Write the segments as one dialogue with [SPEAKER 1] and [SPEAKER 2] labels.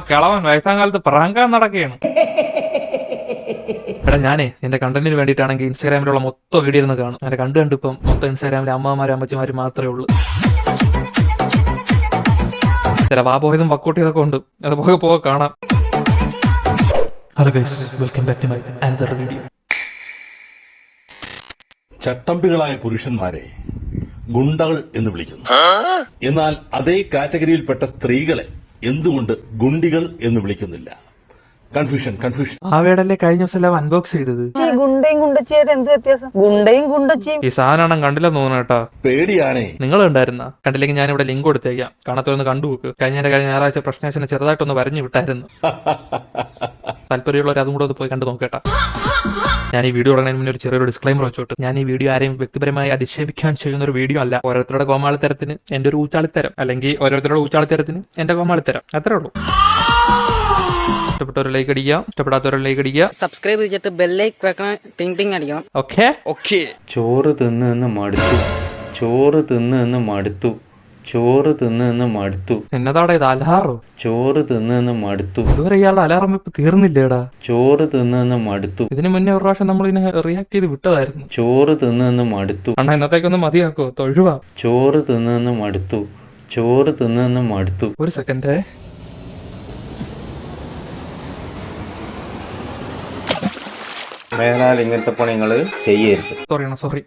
[SPEAKER 1] കിളവൻ വയസ്സാം കാലത്ത് പ്രാങ്കാൻ നടക്കുകയാണ്. എടാ ഞാനേ എന്റെ കണ്ടന്റിന് വേണ്ടിയിട്ടാണെങ്കിൽ ഇൻസ്റ്റാഗ്രാമിലുള്ള മൊത്തം വീഡിയോ ഇരുന്ന് കാണും. അങ്ങനെ കണ്ടിപ്പം മൊത്തം ഇൻസ്റ്റാഗ്രാമിലെ അമ്മമാരും അമ്മച്ചിമാരും മാത്രമേ ഉള്ളൂ. ചില വാപോയതും വക്കോട്ട് ചെയ്തൊക്കെ ഉണ്ട്. അത് പോകെ കാണാം. Hello guys, welcome back to my another video.
[SPEAKER 2] ചട്ടമ്പികളായ പുരുഷന്മാരെ ഗുണ്ടകൾ എന്ന് വിളിക്കുന്നു. എന്നാൽ അതേ കാറ്റഗറിയിൽപ്പെട്ട സ്ത്രീകളെ എന്തുകൊണ്ട് ഗുണ്ടികൾ എന്ന് വിളിക്കുന്നില്ല? കൺഫ്യൂഷൻ.
[SPEAKER 1] ആ വേടല്ലേ കഴിഞ്ഞ ദിവസം എല്ലാം അൺബോക്സ് ചെയ്തത്.
[SPEAKER 3] ഗുണ്ടയും ഗുണ്ടച്ചിയായിട്ട് എന്ത് വ്യത്യാസം? ഗുണ്ടയും ഗുണ്ടച്ചിയും
[SPEAKER 1] ഈ സാധനം കണ്ടില്ലെന്ന് തോന്നുന്നു കേട്ടാ.
[SPEAKER 2] പേടിയാണേ.
[SPEAKER 1] നിങ്ങൾ ഉണ്ടായിരുന്ന കണ്ടില്ലെങ്കിൽ ഞാൻ ഇവിടെ ലിങ്ക് കൊടുത്തേക്കാം, കാണാത്തൊന്ന് കണ്ടുപോക്ക്. കഴിഞ്ഞ ഞായറാഴ്ച പ്രശ്നേശനെ ചെറുതായിട്ടൊന്ന് വരഞ്ഞു വിട്ടായിരുന്നു. താല്പര്യമുള്ളവർ അതും കൂടെ ഒന്ന് പോയി കണ്ടു നോക്കേട്ടാ. ഞാൻ ഈ വീഡിയോ തുടങ്ങുന്നതിന് മുന്നേ ഒരു ചെറിയൊരു ഡിസ്ക്ലൈമർ വെച്ചോട്ട്. ഞാൻ ഈ വീഡിയോ ആരെയും വ്യക്തിപരമായി അധിക്ഷേപിക്കാൻ ചെയ്യുന്ന ഒരു വീഡിയോ അല്ല. ഓരോരുത്തരുടെ കോമാളിത്തരത്തിന് എന്റെ ഒരു ഊച്ചാളിത്തരം, അല്ലെങ്കിൽ ഓരോരുത്തരുടെ ഊച്ചാളിത്തരത്തിന് എന്റെ കോമാളിത്തരം, അത്രേ ഉള്ളൂ. ഇഷ്ടപ്പെട്ടവരെ ലൈക്ക് അടിക്കുക, ഇഷ്ടപ്പെടാത്തവരെ ലൈക്ക് അടിക്കുക,
[SPEAKER 3] സബ്സ്ക്രൈബ് ചെയ്തിട്ട് ബെല്ലൈക്കൺ ടിങ് ടിങ് അടിക്കണം.
[SPEAKER 1] ഓക്കെ.
[SPEAKER 4] ചോറ് തിന്ന് മടുത്തു.
[SPEAKER 1] എന്നതാടാ ഇത്, അലാറോ?
[SPEAKER 4] ചോറ് തിന്ന് മടുത്തു.
[SPEAKER 1] ഇതുവരെ ഇയാളുടെ അലാറം ഇപ്പൊ തീർന്നില്ലേടാ?
[SPEAKER 4] ചോറ് തിന്ന് മടുത്തു.
[SPEAKER 1] ഇതിനു മുന്നേ ഒരു പ്രാവശ്യം നമ്മൾ ഇതിനെ റിയാക്ട് ചെയ്ത് വിട്ടതായിരുന്നു.
[SPEAKER 4] ചോറ് തിന്ന് മടുത്തു.
[SPEAKER 1] അണ്ണാ ഇന്നത്തേക്കൊന്ന് മതിയാക്കോ, തൊഴുവാ.
[SPEAKER 4] ചോറ് തിന്ന് മടുത്തു.
[SPEAKER 1] ഒരു സെക്കൻഡ്.
[SPEAKER 4] മേലാൽ ഇങ്ങനത്തെ പണികള് ചെയ്യരുത്.
[SPEAKER 1] സോറി.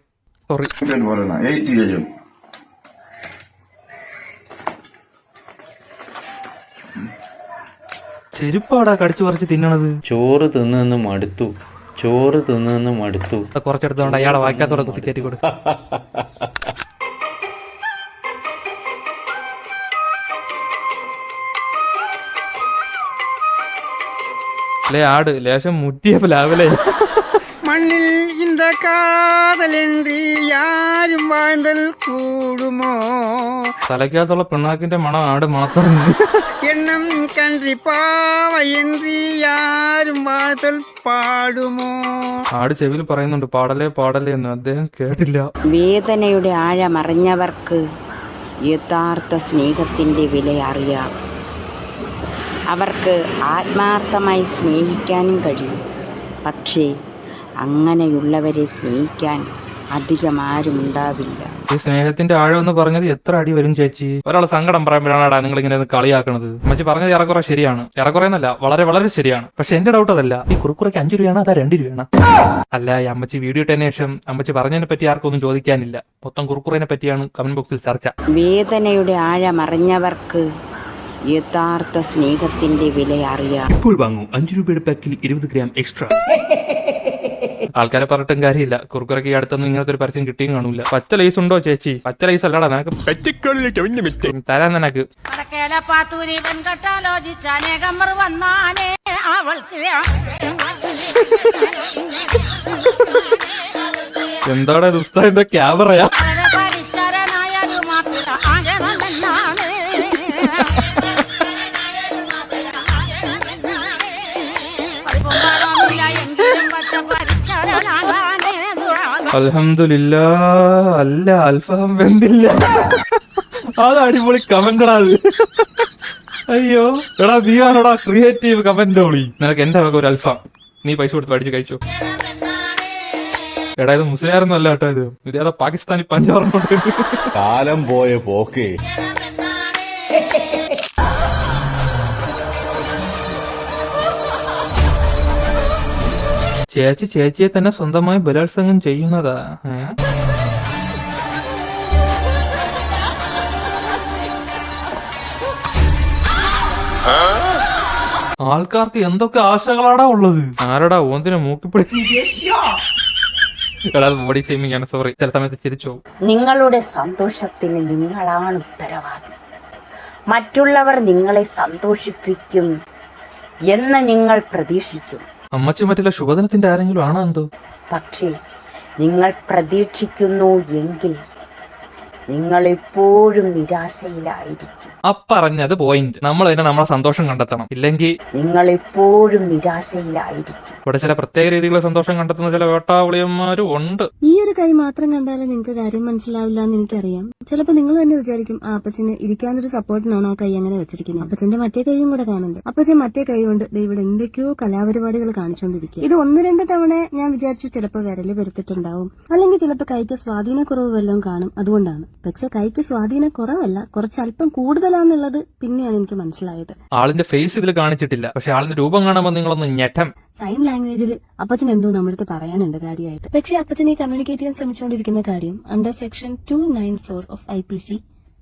[SPEAKER 1] ചെരുപ്പാടാ കടിച്ചു പറിച്ച് തിന്നണത്.
[SPEAKER 4] ചോറ് തിന്ന് മടുത്തു.
[SPEAKER 1] കുറച്ചെടുത്തോണ്ട് അയാളെ വായിക്കാത്തോടെ കുത്തി കയറ്റി കൊടു. അല്ലേ ആട് ലേശം മുറ്റിയപ്പോ ലാവലേ.
[SPEAKER 3] മണ്ണിൽ இந்த കാതലെன்றി യാരും വാഴ്ന്തൽ കൂടുമോ?
[SPEAKER 1] തലയ്ക്കകത്തുള്ള പിണ്ണാക്കിന്റെ മണം ആട് മാത്രം.
[SPEAKER 3] എണ്ണം കണ്ടി പാവയെன்றി യാരും വാഴ്ത്തൽ പാടുമോ?
[SPEAKER 1] ആട് ചെവിയിൽ പറയുന്നുണ്ട് പാടലേ എന്ന്. അദ്ദേഹം കേട്ടില്ല.
[SPEAKER 5] വേദനയുടെ ആഴമറിഞ്ഞവർക്ക് യഥാർത്ഥ സ്നേഹത്തിന്റെ വില അറിയാം. അവർക്ക് ആത്മാർത്ഥമായി സ്നേഹിക്കാനും കഴിയും. പക്ഷേ അങ്ങനെയുള്ളവരെ സ്നേഹിക്കാൻ അധികം ആരും ഉണ്ടാവില്ല.
[SPEAKER 1] ഈ സ്നേഹത്തിന്റെ ആഴം എന്ന് പറഞ്ഞത് എത്ര അടി വരും ചേച്ചി? ഒരാൾ സങ്കടം പറയുമ്പോഴാണ് നിങ്ങൾ ഇങ്ങനെ കളിയാക്കണത്. അമ്മച്ചി പറഞ്ഞത് ഏറെക്കുറെ ശരിയാണ്. ഏറെക്കുറെ എന്നല്ല, വളരെ വളരെ ശരിയാണ്. പക്ഷെ എന്റെ ഡൗട്ട് അതല്ല, ഈ കുറുക്കുറയ്ക്ക് 5 രൂപയാണ്, അതാ 2 രൂപയാണ്. അല്ല, ഈ അമ്മച്ചി വീഡിയോ ഇട്ടതിന് ശേഷം അമ്മച്ചി പറഞ്ഞതിനെ പറ്റി ആർക്കൊന്നും ചോദിക്കാനില്ല. മൊത്തം കുറുക്കുറേനെ പറ്റിയാണ് കമന്റ് ബോക്സിൽ ചർച്ച.
[SPEAKER 5] വേദനയുടെ ആഴമറിഞ്ഞവർക്ക് യഥാർത്ഥ സ്നേഹത്തിന്റെ വില അറിയാം.
[SPEAKER 1] ഇപ്പോൾ വാങ്ങൂ 5 രൂപയുടെ പാക്കിൽ 20 ഗ്രാം എക്സ്ട്രാ. ആൾക്കാരെ പറഞ്ഞിട്ടും കാര്യമില്ല. കുറുക്കുറയ്ക്ക് അടുത്തൊന്നും ഇങ്ങനത്തെ ഒരു പരസ്യം കിട്ടിയും കാണൂല. പച്ച ലൈസ് ഉണ്ടോ ചേച്ചി? പച്ച ലൈസ് അല്ലടാ, നിനക്ക് തരാൻ നിനക്ക്. എന്താടാ ദുസ്താന്റെ ക്യാമറയാ? അൽഹംദുലില്ലാ. അല്ല, അൽഫഹം വെന്തില്ല. അത് അടിപൊളി കമന്റടാ അത്. അയ്യോ എടാ, നീയാണോടാ ക്രിയേറ്റീവ് കമന്റ് ഓളി. നിനക്ക് എന്റെ വക ഒരു അൽഫാം നീ പൈസ കൊടുത്ത് പഠിച്ച് കഴിച്ചോ. എടാ ഇത് മുസ്ലിയാരൊന്നും അല്ല കേട്ടോ, ഇത് ഏതാ പാകിസ്ഥാനി പഞ്ചാബ്.
[SPEAKER 2] കാലം പോയ പോക്കേ.
[SPEAKER 1] ചേച്ചിയെ തന്നെ സ്വന്തമായി ബലാത്സംഗം ചെയ്യുന്നതാ? ആൾക്കാർക്ക് എന്തൊക്കെ ആശകളാടാ ഉള്ളത്. ആരടാ ഓന്തിനെ മൂക്കിപ്പിടി? ബോഡി ഷെയ്മിങ് ആണ്, സോറി. ചില സമയത്ത് ചിരിച്ചോ.
[SPEAKER 5] നിങ്ങളുടെ സന്തോഷത്തിന് നിങ്ങളാണ് ഉത്തരവാദി. മറ്റുള്ളവർ നിങ്ങളെ സന്തോഷിപ്പിക്കും എന്ന് നിങ്ങൾ പ്രതീക്ഷിക്കും.
[SPEAKER 1] അമ്മച്ചി മറ്റുള്ള ശുഭദിനത്തിന്റെ ആരെങ്കിലും ആണോ എന്തോ?
[SPEAKER 5] പക്ഷേ നിങ്ങൾ പ്രതീക്ഷിക്കുന്നു എങ്കിൽ നിങ്ങൾ എപ്പോഴും നിരാശയിലായിരിക്കും.
[SPEAKER 1] അപ്പറഞ്ഞത് പോയിന്റ്. നമ്മൾ അതിനെ നമ്മളെ സന്തോഷം കണ്ടെത്തണം. ഇല്ലെങ്കിൽ
[SPEAKER 5] നിങ്ങൾ എപ്പോഴും നിരാശയിലായിരിക്കും.
[SPEAKER 1] ഇവിടെ ചില പ്രത്യേക രീതിയിലുള്ള സന്തോഷം കണ്ടെത്തുന്ന ചില വേട്ടാവിളിയന്മാരും ഉണ്ട്.
[SPEAKER 6] ഈ ഒരു കൈ മാത്രം കണ്ടാലേ നിങ്ങൾക്ക് കാര്യം മനസ്സിലാവില്ല എന്ന് എനിക്കറിയാം. ചിലപ്പോ നിങ്ങൾ തന്നെ വിചാരിക്കും ആ അപ്പച്ചന് ഇരിക്കാനൊരു സപ്പോർട്ടിനാണോ ആ കൈ അങ്ങനെ വെച്ചിരിക്കുന്നത്. അപ്പച്ചന്റെ മറ്റേ കൈയും കൂടെ കാണുന്നുണ്ട്. അപ്പച്ചൻ മറ്റേ കൈ കൊണ്ട് ഇവിടെ എന്തൊക്കെയോ കലാപരിപാടികൾ കാണിച്ചുകൊണ്ടിരിക്കുക. ഇത് 1-2 തവണ ഞാൻ വിചാരിച്ചു ചിലപ്പോ വിരല് പെരുത്തിട്ടുണ്ടാവും, അല്ലെങ്കിൽ ചിലപ്പോ കൈക്ക് സ്വാധീനക്കുറവ് വല്ലതും കാണും, അതുകൊണ്ടാണ്. പക്ഷെ കൈക്ക് സ്വാധീനക്കുറവല്ല, കുറച്ച് അല്പം കൂടുതലാന്നുള്ളത് പിന്നെയാണ് എനിക്ക് മനസ്സിലായത്.
[SPEAKER 1] ആളിന്റെ ഫേസ് ഇതിൽ കാണിച്ചിട്ടില്ല, പക്ഷെ ആളിന്റെ രൂപം കാണുമ്പോൾ നിങ്ങളൊന്ന് ഞെട്ടം.
[SPEAKER 6] സൈൻ ലാംഗ്വേജിൽ അപ്പച്ചൻ എന്തോ നമ്മുടെ അടുത്ത് പറയാനുണ്ട് കാര്യമായിട്ട്. പക്ഷെ അപ്പച്ചനെ കമ്മ്യൂണിക്കേറ്റ് ചെയ്യാൻ ശ്രമിച്ചുകൊണ്ടിരിക്കുന്ന കാര്യം under section 294 of IPC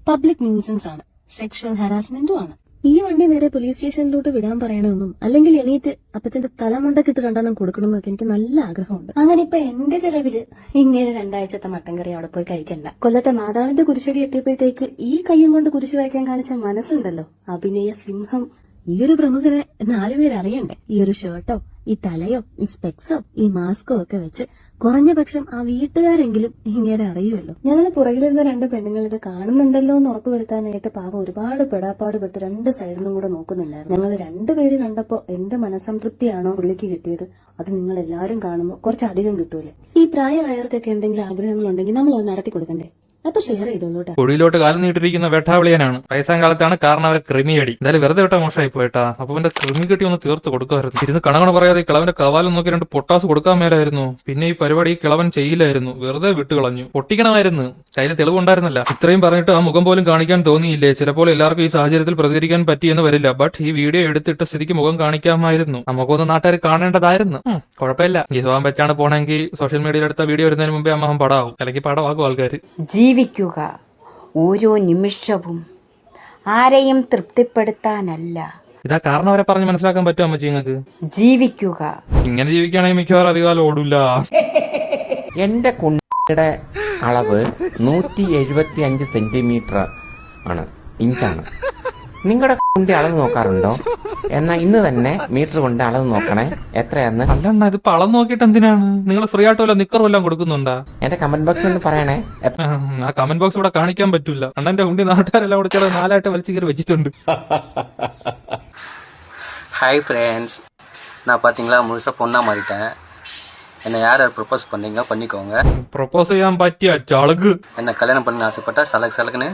[SPEAKER 6] public nuisance ആണ്, സെക്ഷൽ ഹരാസ്മെന്റും ആണ്. ഈ വണ്ടി നേരെ പോലീസ് സ്റ്റേഷനിലോട്ട് വിടാൻ പറയണമെന്നും അല്ലെങ്കിൽ എണീറ്റ് അപ്പച്ചന്റെ തലമുണ്ടക്കിട്ട് 2 കൊടുക്കണമെന്നൊക്കെ എനിക്ക് നല്ല ആഗ്രഹമുണ്ട്. അങ്ങനെ ഇപ്പൊ എന്റെ ചെലവില് ഇങ്ങനെ 2 ആഴ്ചത്തെ മട്ടൻ കറി അവിടെ പോയി കഴിക്കണ്ട. കൊല്ലത്തെ മാതാവിന്റെ കുരിശടി എത്തിയപ്പോഴത്തേക്ക് ഈ കയ്യും കൊണ്ട് കുരിശ് വയ്ക്കാൻ കാണിച്ച മനസ്സുണ്ടല്ലോ, അഭിനയ സിംഹം. ഈ ഒരു പ്രമുഖരെ 4 പേര് അറിയണ്ടേ? ഈ ഒരു ഷർട്ടോ ഈ തലയോ ഈ സ്പെക്സോ ഈ മാസ്കോ ഒക്കെ വെച്ച് കുറഞ്ഞ പക്ഷം ആ വീട്ടുകാരെങ്കിലും ഇങ്ങനെ അറിയുമല്ലോ. ഞങ്ങള് പുറകിലിരുന്ന 2 പെണ്ണുങ്ങൾ ഇത് കാണുന്നുണ്ടല്ലോ എന്ന് ഉറപ്പുവരുത്താനായിട്ട് പാവം ഒരുപാട് പെടാപ്പാട് പെട്ട് 2 സൈഡിൽ നിന്നും കൂടെ നോക്കുന്നുണ്ടായിരുന്നു. ഞങ്ങൾ 2 പേര് കണ്ടപ്പോ എന്ത് മനസ്സംതൃപ്തിയാണോ പുള്ളിക്ക് കിട്ടിയത്, അത് നിങ്ങൾ എല്ലാവരും കാണുമ്പോൾ കുറച്ചധികം കിട്ടൂലേ. ഈ പ്രായമായവർക്കൊക്കെ എന്തെങ്കിലും ആഗ്രഹങ്ങളുണ്ടെങ്കിൽ നമ്മൾ അത് നടത്തി കൊടുക്കണ്ടേ? അപ്പൊ ഷെയർ ചെയ്തോളൂ.
[SPEAKER 1] കുഴിയിലോട്ട് കാലം നീട്ടിരിക്കുന്ന വേട്ടാവിളിയനാണ്. വയസ്സാം കാലത്താണ് കാരണം അവരെ കൃമിയടി. എന്തായാലും വെറുതെ വിട്ട മോശമായി പോയിട്ടാ. അപ്പൊ അവന്റെ കൃമി കെട്ടി ഒന്ന് തീർത്ത് കൊടുക്കുമായിരുന്നു. ഇരുന്ന് കണകണ പറയാതെ കിളവന്റെ കവാലം നോക്കി 2 പൊട്ടാസ് കൊടുക്കാൻ മേലായിരുന്നു. പിന്നെ ഈ പരിപാടി കിളവൻ ചെയ്യില്ലായിരുന്നു, വെറുതെ വിട്ടുകളഞ്ഞു. പൊട്ടിക്കണമായിരുന്നു, കയ്യിൽ തെളിവുണ്ടായിരുന്നില്ല. ഇത്രയും പറഞ്ഞിട്ട് ആ മുഖം പോലും കാണിക്കാൻ തോന്നിയില്ലേ? ചിലപ്പോൾ എല്ലാവർക്കും ഈ സാഹചര്യത്തിൽ പ്രതികരിക്കാൻ പറ്റിയെന്ന് വരില്ല. ബട്ട് ഈ വീഡിയോ എടുത്തിട്ട സ്ഥിതിക്ക് മുഖം കാണിക്കാമായിരുന്നു. നമുക്കൊന്ന് നാട്ടുകാർ കാണേണ്ടതായിരുന്നു. കുഴപ്പമില്ല, ഈ സ്വഭാവം വെച്ചാണ് പോണെങ്കിൽ സോഷ്യൽ മീഡിയയിൽ എടുത്ത വീഡിയോ വരുന്നതിന് മുമ്പേ അമ്മഹം പടാവും, അല്ലെങ്കിൽ പടമാകും ആൾക്കാർ.
[SPEAKER 5] ജീവിക്കുക ഓരോ നിമിഷവും ആരെയും തൃപ്തിപ്പെടുത്താനല്ല.
[SPEAKER 1] ഇതാ കാരണം അവരെ പറഞ്ഞ് മനസ്സിലാക്കാൻ പറ്റുമോ അമ്മച്ചി നിങ്ങൾക്ക്?
[SPEAKER 5] ജീവിക്കുക.
[SPEAKER 1] ഇങ്ങനെ ജീവിക്കുകയാണെങ്കിൽ മിക്കവാറും അധികകാലം ഓടില്ല.
[SPEAKER 7] എന്റെ കുണ്ടിയുടെ അളവ് 175 സെന്റിമീറ്റർ ആണ്, ഇഞ്ചാണ്. നിങ്ങളുടെ കുണ്ടി അളവ് നോക്കാറുണ്ടോ? എന്നാ ഇന്ന് തന്നെ മീറ്റർ കൊണ്ട് അളവ് നോക്കണേ, എത്രയാന്ന്.
[SPEAKER 1] അല്ലണ്ണ, ഇതിപ്പോ അളന്ന് നോക്കിയിട്ട് എന്തിനാണ്? നിങ്ങൾ ഫ്രീ ആയിട്ട് വല്ല നിക്കർ വല്ലതും കൊടുക്കുന്നുണ്ടാ?
[SPEAKER 7] എന്റെ കമന്റ് ബോക്സിൽ ഒന്ന് പറയണേ.
[SPEAKER 1] ആ കമന്റ് ബോക്സ് ഇവിടെ കാണിക്കാൻ പറ്റൂല. അണ്ണന്റെ കുണ്ടി നാട്ടുകാരെല്ലാം കൂടെ ചില 4 വലിച്ചു കയറി വെച്ചിട്ടുണ്ട്.
[SPEAKER 8] ஹாய் ஃப்ரெண்ட்ஸ், நான் பார்த்தீங்களா முழுசாக பொண்ணாக மாறிட்டேன். என்னை யார் யார் ப்ரொப்போஸ் பண்ணீங்க பண்ணிக்கோங்க.
[SPEAKER 1] പ്രൊപ്പോസ് ചെയ്യാൻ പറ്റിയ ചളക്.
[SPEAKER 8] என்னை கல்யாணம் பண்ண ஆசைப்பட்டா சலக்குன்னு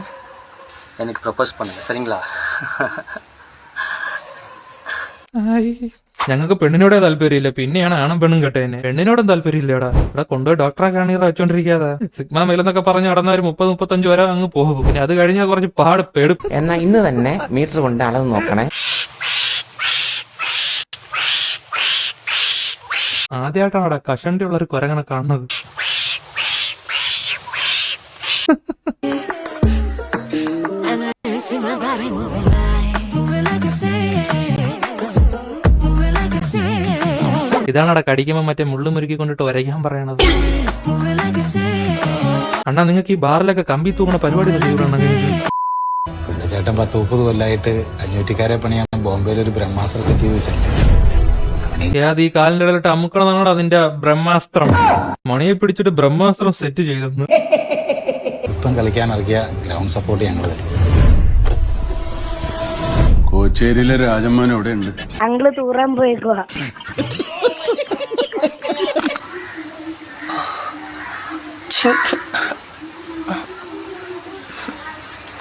[SPEAKER 8] எனக்கு ப்ரொப்போஸ் பண்ணுங்க, சரிங்களா?
[SPEAKER 1] ഞങ്ങൾക്ക് പെണ്ണിനോടെ താല്പര്യമില്ല, പിന്നെയാണ് ആണും പെണ്ണും കേട്ടേനെ. പെണ്ണിനോടും താല്പര്യമില്ലടാ. ഇവിടെ കൊണ്ടുപോയി ഡോക്ടറെ കാണീറ വെച്ചോണ്ടിരിക്കാതെ സിഗ്മ മെയിലെന്നൊക്കെ പറഞ്ഞ് നടന്ന ഒരു 30-35 വരെ അങ്ങ് പോകും. പിന്നെ അത് കഴിഞ്ഞാൽ കുറച്ച് പാട് പെടും.
[SPEAKER 7] എന്നാ ഇന്ന് തന്നെ മീറ്റർ കൊണ്ട് അളവ് നോക്കണേ.
[SPEAKER 1] ആദ്യമായിട്ടാണ് അവിടെ കഷണ്ടി ഉള്ളൊരു കുരങ്ങനെ കാണുന്നത്. ഇതാണ് അവിടെ കടിക്കുമ്പോ മറ്റേ മുള്ളു മുറുക്കി കൊണ്ടിട്ട് ഒരയ്ക്കാൻ പറയണത്. അണ്ണാ, നിങ്ങൾക്ക് ഈ ബാറിലൊക്കെ കമ്പി തൂങ്ങണ പരിപാടി
[SPEAKER 9] ചേട്ടൻ 30-30 കൊല്ലായിട്ട് 500-കാരെ പണിയാൻ ബോംബെയിൽ ഒരു ബ്രഹ്മാസ്ത്ര സെറ്റ് ചെയ്ത് വെച്ചിട്ടുണ്ട്.
[SPEAKER 1] ഏത് ഈ കാലിന്റെ ഇടയിലിട്ട് അമുക്കണതാണ് അതിന്റെ ബ്രഹ്മാസ്ത്രം. മണിയെ പിടിച്ചിട്ട് ബ്രഹ്മാസ്ത്രം സെറ്റ് ചെയ്തെന്ന്.
[SPEAKER 9] ഇപ്പം കളിക്കാൻ ഇറക്കിയ ഗ്രൗണ്ട് സപ്പോർട്ട് ഞങ്ങൾ തരും.
[SPEAKER 2] കോച്ചേരിയിലെ രാജമ്മാൻ എവിടെ ഉണ്ട്?
[SPEAKER 5] അങ്ങള് തൂറാൻ പോയേക്കുവാ.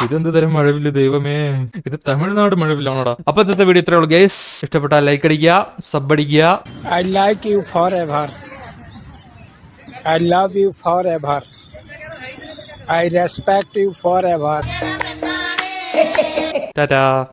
[SPEAKER 1] ഇതെന്ത് തരം മഴവില്ല ദൈവമേ, ഇത് തമിഴ്നാട് മഴവില്ലാണോടാ. അപ്പൊ ഇന്നത്തെ വീഡിയോ ഇത്രേ ഉള്ളൂ ഗൈസ്. ഇഷ്ടപ്പെട്ടാൽ ലൈക്ക് അടിക്കുക, സബ് അടിക്കുക.
[SPEAKER 10] I like you forever. I love you forever. I respect you forever.
[SPEAKER 1] Tata.